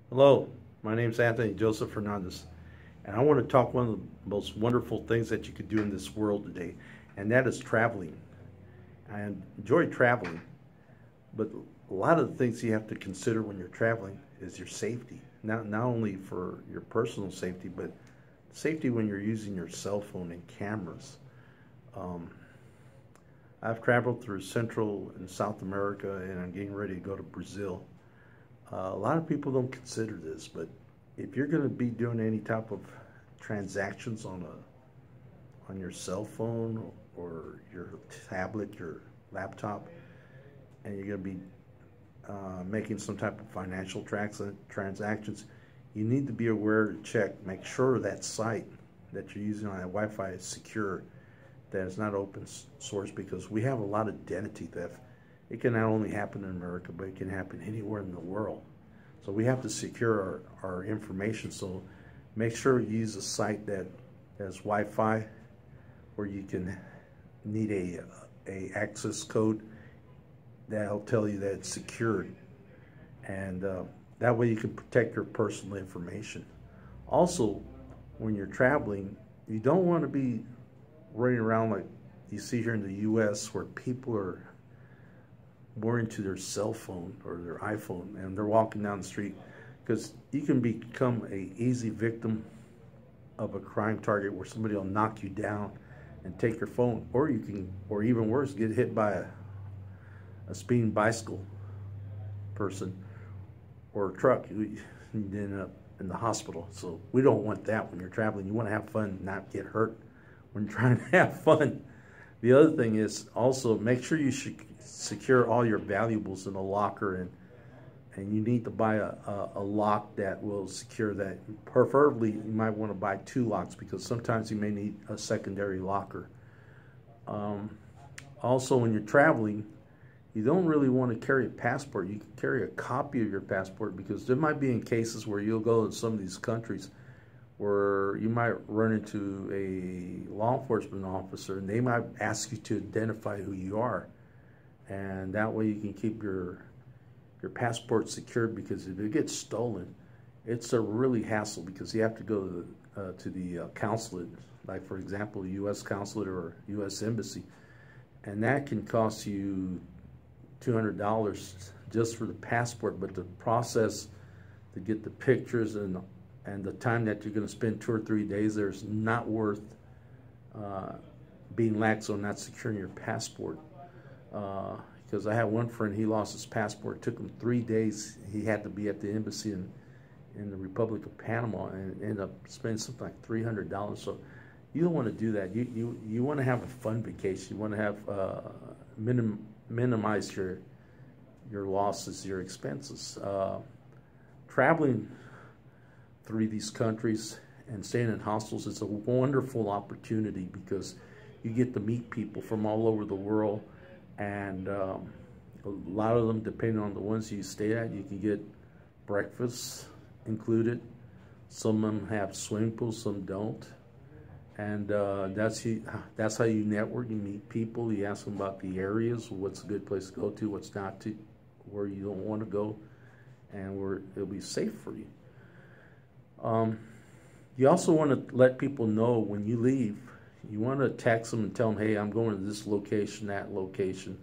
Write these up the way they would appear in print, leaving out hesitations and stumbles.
Hello, my name is Anthony Joseph Fernandez, and I want to talk one of the most wonderful things that you could do in this world today, and that is traveling. I enjoy traveling, but a lot of the things you have to consider when you're traveling is your safety. Not only for your personal safety, but safety when you're using your cell phone and cameras. Um, I've traveled through Central and South America, and I'm getting ready to go to Brazil. A lot of people don't consider this, but if you're going to be doing any type of transactions on your cell phone or your tablet, your laptop, and you're going to be making some type of financial transactions, you need to be aware to check, make sure that site that you're using on that Wi-Fi is secure, that it's not open source, because we have a lot of identity theft. It can not only happen in America, but it can happen anywhere in the world. So we have to secure our information. So make sure you use a site that has Wi-Fi, where you can need a access code that'll tell you that it's secured. And that way you can protect your personal information. Also, when you're traveling, you don't want to be running around like you see here in the U.S., where people are more into their cell phone or their iPhone, and they're walking down the street, because you can become a easy victim of a crime target where somebody will knock you down and take your phone, or you can, or even worse, get hit by a speeding bicycle person or a truck. You end up in the hospital. So we don't want that when you're traveling. You want to have fun, not get hurt when you're trying to have fun. The other thing is also make sure you should secure all your valuables in a locker, and you need to buy a lock that will secure that. Preferably, you might want to buy 2 locks, because sometimes you may need a secondary locker. Also, when you're traveling, you don't really want to carry a passport. You can carry a copy of your passport, because there might be in cases where you'll go to some of these countries where you might run into a law enforcement officer, and they might ask you to identify who you are. And that way you can keep your passport secured, because if it gets stolen, it's a really hassle, because you have to go to the consulate, like for example, the U.S. consulate or U.S. embassy, and that can cost you $200 just for the passport. But the process to get the pictures and the time that you're going to spend 2 or 3 days there is not worth being lax on not securing your passport. Because I had one friend, he lost his passport. It took him 3 days. He had to be at the embassy in the Republic of Panama, and ended up spending something like $300. So you don't want to do that. You want to have a fun vacation. You want to have minimize your losses, your expenses. Traveling through these countries and staying in hostels is a wonderful opportunity, because you get to meet people from all over the world, and a lot of them, depending on the ones you stay at, you can get breakfast included. Some of them have swimming pools, some don't, and that's how you network. You meet people, you ask them about the areas, what's a good place to go to, what's not to, where you don't want to go, and where it'll be safe for you. You also want to let people know when you leave. You want to text them and tell them, hey, I'm going to this location, that location,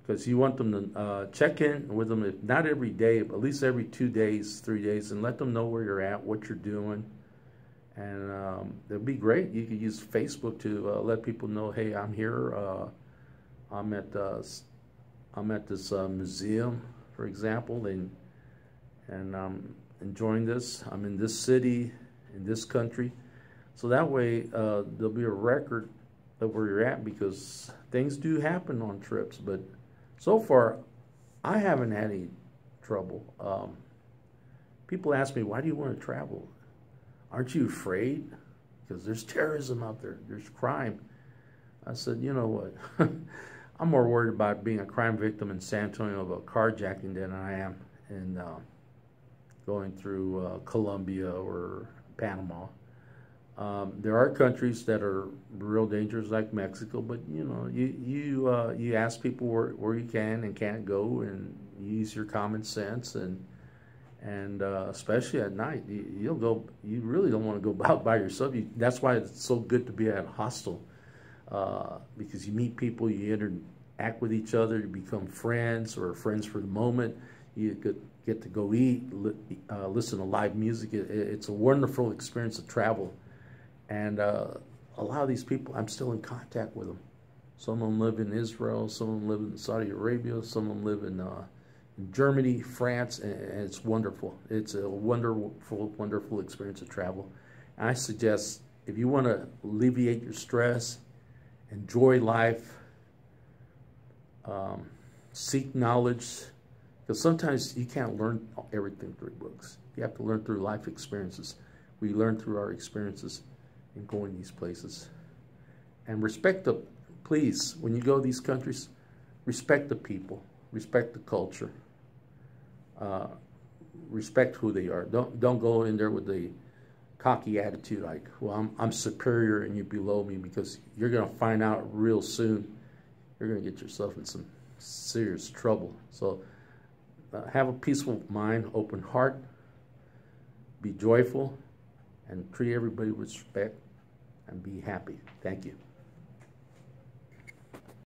because you want them to check in with them, if not every day, but at least every 2 days, 3 days, and let them know where you're at, what you're doing. And it'd be great. You could use Facebook to let people know, hey, I'm here. I'm at this museum, for example, and I'm enjoying this. I'm in this city, in this country. So that way there'll be a record of where you're at, because things do happen on trips. But so far, I haven't had any trouble. People ask me, why do you want to travel? Aren't you afraid? Because there's terrorism out there. There's crime. I said, you know what? I'm more worried about being a crime victim in San Antonio of a carjacking than I am in going through Colombia or Panama. There are countries that are real dangerous, like Mexico, but you know, you ask people where you can and can't go, and you use your common sense, and And especially at night, you really don't want to go out by yourself. That's why it's so good to be at a hostel, because you meet people, you interact with each other, you become friends or friends for the moment. You get to go eat, listen to live music. It's a wonderful experience to travel. And a lot of these people, I'm still in contact with them. Some of them live in Israel, some of them live in Saudi Arabia, some of them live in Germany, France, and it's wonderful. It's a wonderful, wonderful experience to travel. And I suggest, if you want to alleviate your stress, enjoy life, seek knowledge, because sometimes you can't learn everything through books. You have to learn through life experiences. We learn through our experiences in going these places. And please, when you go to these countries, respect the people, respect the culture, respect who they are. Don't go in there with a cocky attitude like, well, I'm superior and you're below me, because you're going to find out real soon you're going to get yourself in some serious trouble. So have a peaceful mind, open heart, be joyful, and treat everybody with respect, and be happy. Thank you.